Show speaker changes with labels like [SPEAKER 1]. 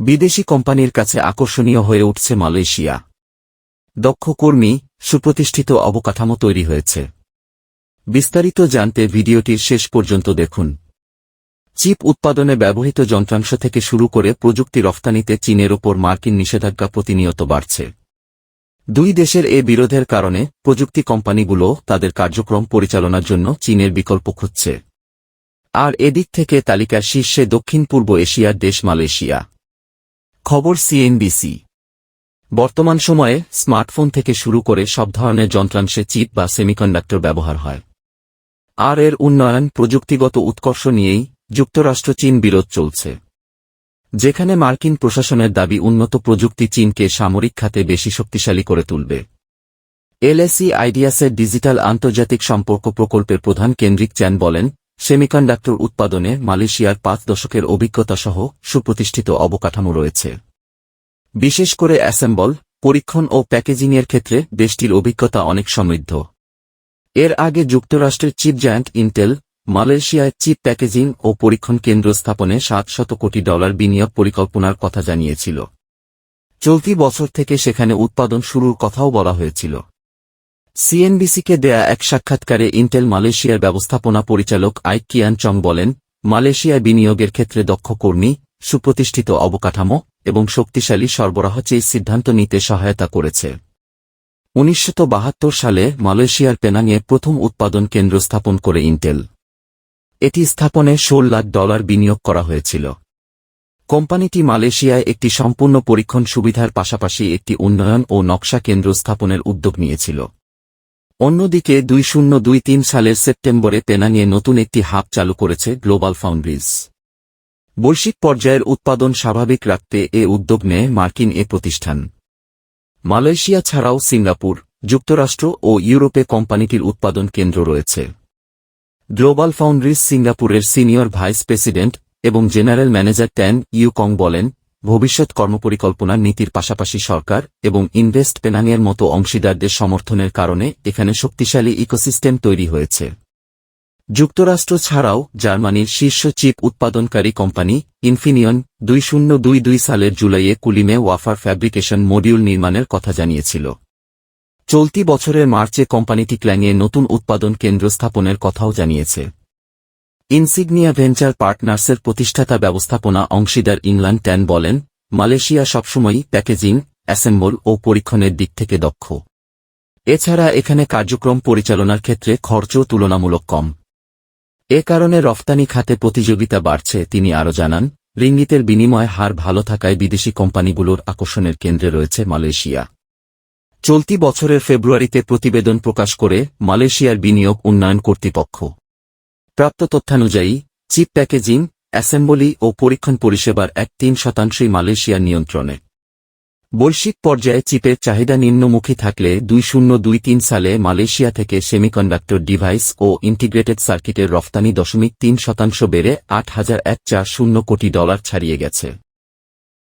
[SPEAKER 1] বিদেশি কোম্পানির কাছে আকর্ষণীয় হয়ে উঠছে মালয়েশিয়া। দক্ষ কর্মী, সুপ্রতিষ্ঠিত অবকাঠামো তৈরি হয়েছে। বিস্তারিত জানতে ভিডিওটির শেষ পর্যন্ত দেখুন। চিপ উৎপাদনে ব্যবহৃত যন্ত্রাংশ থেকে শুরু করে প্রযুক্তি রফতানিতে চীনের ওপর মার্কিন নিষেধাজ্ঞা প্রতিনিয়ত বাড়ছে। দুই দেশের এ বিরোধের কারণে প্রযুক্তি কোম্পানিগুলো তাদের কার্যক্রম পরিচালনার জন্য চীনের বিকল্প খুঁজছে। আর এদিক থেকে তালিকার শীর্ষে দক্ষিণ পূর্ব এশিয়ার দেশ মালয়েশিয়া। খবর সিএনবিসি। বর্তমান সময়ে স্মার্টফোন থেকে শুরু করে সব ধরনের যন্ত্রাংশে চিপ বা সেমিকন্ডাক্টর ব্যবহার হয়। আর এর উন্নয়ন, প্রযুক্তিগত উৎকর্ষ নিয়েই যুক্তরাষ্ট্র চীন বিরোধ চলছে। যেখানে মার্কিন প্রশাসনের দাবি উন্নত প্রযুক্তি চীনকে সামরিক খাতে বেশি শক্তিশালী করে তুলবে। এলএসই আইডিয়াসের ডিজিটাল আন্তর্জাতিক সম্পর্ক প্রকল্পের প্রধান কেন্দ্রিক চ্যান বলেন, সেমিকন্ডাক্টর উৎপাদনে মালয়েশিয়ার ৫ দশকের অভিজ্ঞতাসহ সুপ্রতিষ্ঠিত অবকাঠামো রয়েছে। বিশেষ করে অ্যাসেম্বল, পরীক্ষণ ও প্যাকেজিংয়ের ক্ষেত্রে দেশটির অভিজ্ঞতা অনেক সমৃদ্ধ। এর আগে যুক্তরাষ্ট্রের চিপ জায়ান্ট ইন্টেল মালয়েশিয়ায় চিপ প্যাকেজিং ও পরীক্ষণ কেন্দ্র স্থাপনে $৭০০ কোটি বিনিয়োগ পরিকল্পনার কথা জানিয়েছিল। চলতি বছর থেকে সেখানে উৎপাদন শুরুর কথাও বলা হয়েছিল। সিএনবিসিকে দেয়া এক সাক্ষাৎকারে ইন্টেল মালয়েশিয়ার ব্যবস্থাপনা পরিচালক আইক কিয়ান চং বলেন, মালয়েশিয়ায় বিনিয়োগের ক্ষেত্রে দক্ষ কর্মী, সুপ্রতিষ্ঠিত অবকাঠামো এবং শক্তিশালী সরবরাহ চেয়ে সিদ্ধান্ত নিতে সহায়তা করেছে। ১৯৭২ সালে মালয়েশিয়ার পেনাংয়ে প্রথম উৎপাদন কেন্দ্র স্থাপন করে ইন্টেল। এটি স্থাপনে $১৬ লাখ বিনিয়োগ করা হয়েছিল। কোম্পানিটি মালয়েশিয়ায় একটি সম্পূর্ণ পরীক্ষণ সুবিধার পাশাপাশি একটি উন্নয়ন ও নকশা কেন্দ্র স্থাপনের উদ্যোগ নিয়েছিল। অন্যদিকে ২০২৩ সালের সেপ্টেম্বরে পেনাংয়ে নতুন একটি হাব চালু করেছে গ্লোবাল ফাউন্ড্রিজ। বৈশ্বিক পর্যায়ের উৎপাদন স্বাভাবিক রাখতে এ উদ্যোগ নেয় মার্কিন এ প্রতিষ্ঠান। মালয়েশিয়া ছাড়াও সিঙ্গাপুর, যুক্তরাষ্ট্র ও ইউরোপে কোম্পানিটির উৎপাদন কেন্দ্র রয়েছে। গ্লোবাল ফাউন্ড্রিজ সিঙ্গাপুরের সিনিয়র ভাইস প্রেসিডেন্ট এবং জেনারেল ম্যানেজার ট্যান ইউ কং বলেন, ভবিষ্যৎ কর্মপরিকল্পনার নীতির পাশাপাশি সরকার এবং ইনভেস্ট পেনাংয়ের মতো অংশীদারদের সমর্থনের কারণে এখানে শক্তিশালী ইকোসিস্টেম তৈরি হয়েছে। যুক্তরাষ্ট্র ছাড়াও জার্মানির শীর্ষ চিপ উৎপাদনকারী কোম্পানি ইনফিনিয়ন ২০২২ সালের জুলাইয়ে কুলিমে ওয়াফার ফ্যাব্রিকেশন মডিউল নির্মাণের কথা জানিয়েছিল। চলতি বছরের মার্চে কোম্পানিটি ক্ল্যাংয়ে নতুন উৎপাদন কেন্দ্র স্থাপনের কথাও জানিয়েছে। ইনসিগনিয়া ভেঞ্চার পার্টনার্সের প্রতিষ্ঠাতা ব্যবস্থাপনা অংশীদার ইংল্যান্ড ট্যান বলেন, মালয়েশিয়া সবসময়ই প্যাকেজিং, অ্যাসেম্বল ও পরীক্ষণের দিক থেকে দক্ষ। এছাড়া এখানে কার্যক্রম পরিচালনার ক্ষেত্রে খরচও তুলনামূলক কম। এ কারণে রফতানি খাতে প্রতিযোগিতা বাড়ছে। তিনি আরও জানান, রিঙ্গিতের বিনিময় হার ভালো থাকায় বিদেশি কোম্পানিগুলোর আকর্ষণের কেন্দ্রে রয়েছে মালয়েশিয়া। চলতি বছরের ফেব্রুয়ারিতে প্রতিবেদন প্রকাশ করে মালয়েশিয়ার বিনিয়োগ উন্নয়ন কর্তৃপক্ষ। প্রাপ্ত তথ্যানুযায়ী চিপ প্যাকেজিং, অ্যাসেম্বলি ও পরীক্ষণ পরিষেবার ৩% মালয়েশিয়ার নিয়ন্ত্রণে। বৈশ্বিক পর্যায়ে চিপের চাহিদা নিম্নমুখী থাকলে ২০২৩ সালে মালয়েশিয়া থেকে সেমিকন্ডাক্টর ডিভাইস ও ইন্টিগ্রেটেড সার্কিটের রফতানি ৩% বেড়ে $৮,১৪০ কোটি ছাড়িয়ে গেছে।